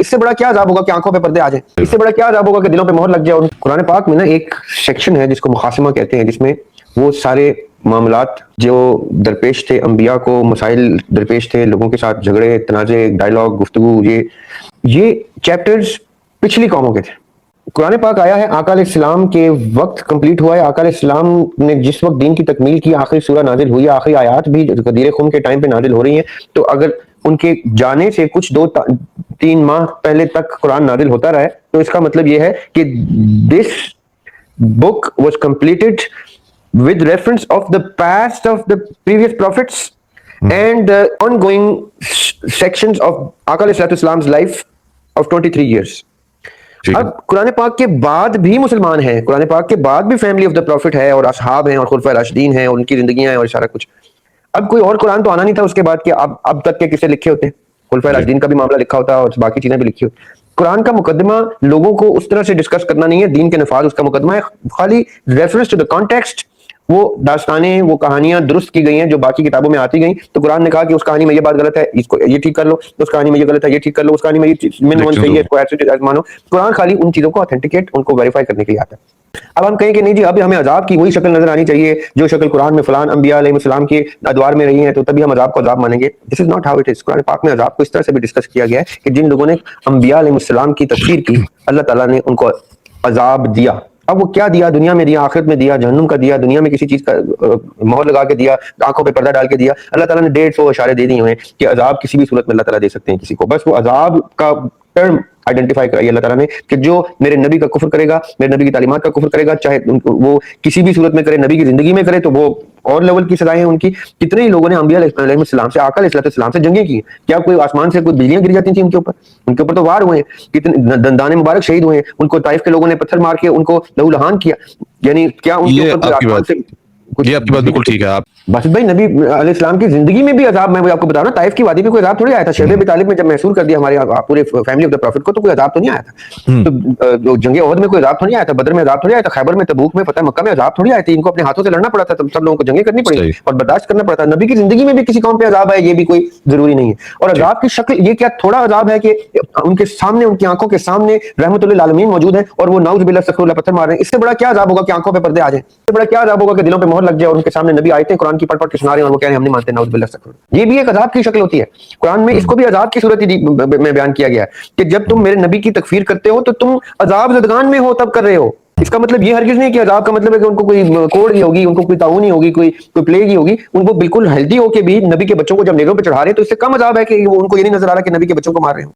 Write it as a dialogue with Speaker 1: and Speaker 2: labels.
Speaker 1: اس سے بڑا کیا عذاب ہوگا کہ آنکھوں پہ پردے آ جائیں, اس سے بڑا کیا عذاب ہوگا کہ دلوں پہ مہر لگ جائے. اور قرآن پاک میں نا ایک سیکشن ہے جس کو مخاصمہ کہتے ہیں, جس میں وہ سارے معاملات جو درپیش تھے, انبیاء کو مسائل درپیش تھے, لوگوں کے ساتھ جھگڑے, تنازع, ڈائلاگ, گفتگو, یہ چیپٹرز پچھلی قوموں کے تھے. قرآن پاک آیا ہے آقا علیہ السلام کے وقت کمپلیٹ ہوا ہے. آقا علیہ السلام نے جس وقت دین کی تکمیل کی, آخری سورہ نازل ہوئی ہے, آخری آیات بھی غدیر خم کے ٹائم پہ نازل ہو رہی ہیں. تو اگر ان کے جانے سے کچھ 2-3 ماہ پہلے تک قرآن نازل ہوتا رہا ہے, تو اس کا مطلب یہ ہے کہ this book was completed with reference of the past of the previous prophets and the ongoing sections of Aqa alayhi salam's life of 23 years. اب قرآن پاک کے بعد بھی مسلمان ہیں, قرآن پاک کے بعد بھی فیملی آف دا پروفٹ ہے, اور اصحاب ہیں, اور خلفائے راشدین ہیں, اور ان کی زندگیاں ہیں, اور سارا کچھ. اب کوئی اور قرآن تو آنا نہیں تھا اس کے بعد کہ اب تک کے کسے لکھے ہوتے ہیں. خلفائے راشدین کا بھی معاملہ لکھا ہوتا, اور باقی چیزیں بھی لکھی ہوتی. قرآن کا مقدمہ لوگوں کو اس طرح سے ڈسکس کرنا نہیں ہے, دین کے نفاذ اس کا مقدمہ ہے. خالی ریفرنس ٹو دا کانٹیکسٹ, وہ داستانیں, وہ کہانیاں درست کی گئی ہیں جو باقی کتابوں میں آتی گئیں. تو قرآن نے کہا کہ اس کہانی میں یہ بات غلط ہے, اس کو یہ ٹھیک کر لو, اس کہانی میں یہ غلط ہے, یہ ٹھیک کر لو, اس کہانی میں یہ صحیح ہے, اس کو ایسے مانو. قرآن خالی ان چیزوں کو اتھینٹیکیٹ, ان کو ویریفائی کرنے کے لیے آتا ہے. اب ہم کہیں کہ نہیں جی اب ہمیں عذاب کی وہی شکل نظر آنی چاہیے جو شکل قرآن میں فلان انبیاء علیہ السلام کے ادوار میں رہی ہیں, تو تبھی ہم عذاب کو عذاب مانیں گے. This is not how it is. Quran پاک میں عذاب کو اس طرح سے بھی ڈسکس کیا گیا ہے کہ جن لوگوں نے انبیاء علیہ السلام کی تکفیر کی, اللہ تعالیٰ نے ان کو عذاب دیا. اب وہ کیا دیا, دنیا میں دیا, آخرت میں دیا, جہنم کا دیا, دنیا میں کسی چیز کا مہر لگا کے دیا, آنکھوں پہ پردہ ڈال کے دیا. اللہ تعالیٰ نے 150 اشارے دے دیے ہیں کہ عذاب کسی بھی صورت میں اللہ تعالیٰ دے سکتے ہیں کسی کو. بس وہ عذاب کا ٹرم آئیڈینٹیفائی کرائی اللہ تعالیٰ نے کہ جو میرے نبی کا کفر کرے گا, میرے نبی کی تعلیمات کا کفر کرے گا, چاہے وہ کسی بھی صورت میں کرے, نبی کی زندگی میں کرے, تو وہ اور لیول کی سزائیں ہیں ان کی. کتنے ہی لوگوں نے انبیاء علیہ السلام سے, آقا علیہ السلام سے جنگیں کی. کیا کوئی آسمان سے کوئی بجلیاں گر جاتی تھیں ان کے اوپر؟ ان کے اوپر تو وار ہوئے ہیں. کتنے دندان مبارک شہید ہوئے ہیں, ان کو طائف کے لوگوں نے پتھر مار کے ان کو لہو لہان کیا. یعنی کیا ان کے اوپر آسمان سے
Speaker 2: یہ آپ کی بات بالکل ٹھیک ہے. آپ
Speaker 1: باسط بھائی نبی علیہ السلام کی زندگی میں بھی عذاب, میں آپ کو بتا رہا ہوں, طائف کی وادی پہ کوئی عذاب تھوڑی آیا تھا. شعیب ابی طالب نے جب محصور کر دیا ہمارے پورے فیملی آف دا پروفٹ کو, تو کوئی عذاب تو نہیں آیا تھا. تو جنگ احد میں کوئی عذاب تو نہیں آیا تھا, بدر میں عذاب تھوڑی آیا تھا, خیبر میں, تبوک میں, فتح مکہ میں عذاب تھوڑی آئے تھے. ان کو اپنے ہاتھوں سے لڑنا پڑا تھا, سب لوگوں کو جنگیں کرنی پڑی اور برداشت کرنا پڑا تھا. نبی کی زندگی میں بھی کسی قوم پہ عذاب ہے, یہ بھی کوئی ضروری نہیں ہے. اور عذاب کی شکل یہ کیا تھوڑا عذاب ہے کہ ان کے سامنے, ان کی آنکھوں کے سامنے رحمت للعالمین موجود ہے, اور وہ نعوذ باللہ استغفر اللہ پتھر مار رہے ہیں. اس سے بڑا کیا عذاب ہوگا کہ آنکھوں پہ پردے آ جائیں؟ اس سے بڑا کیا عذاب ہوگا کہ دلوں پہ مہر لگ جائے, اور ان کے سامنے نبی آیتیں قرآن کی پڑھ پڑھ کے سنا رہے ہیں, اور وہ کہہ رہے ہیں ہم نہیں مانتے, نعوذ باللہ استغفر اللہ. یہ بھی ایک عذاب کی شکل ہوتی ہے. قرآن میں اس کو بھی عذاب کی صورت میں بیان کیا گیا ہے کہ جب تم میرے نبی کی تکفیر کرتے ہو تو تم عذاب زدگان میں ہو, تب کر رہے ہو. اس کا مطلب یہ ہرگز نہیں کہ عذاب کا مطلب ہے کہ ان کو کوئی کوڑ ہی ہوگی, ان کو کوئی طاعون ہی ہوگی, کوئی پلیگ ہی ہوگی. ان کو بالکل ہیلدی ہو کے بھی نبی کے بچوں کو جب نیزوں پہ چڑھا رہے ہیں, تو اس سے کم عذاب ہے کہ ان کو یہ نہیں نظر آ رہا کہ نبی کے بچوں کو مار رہے ہوں.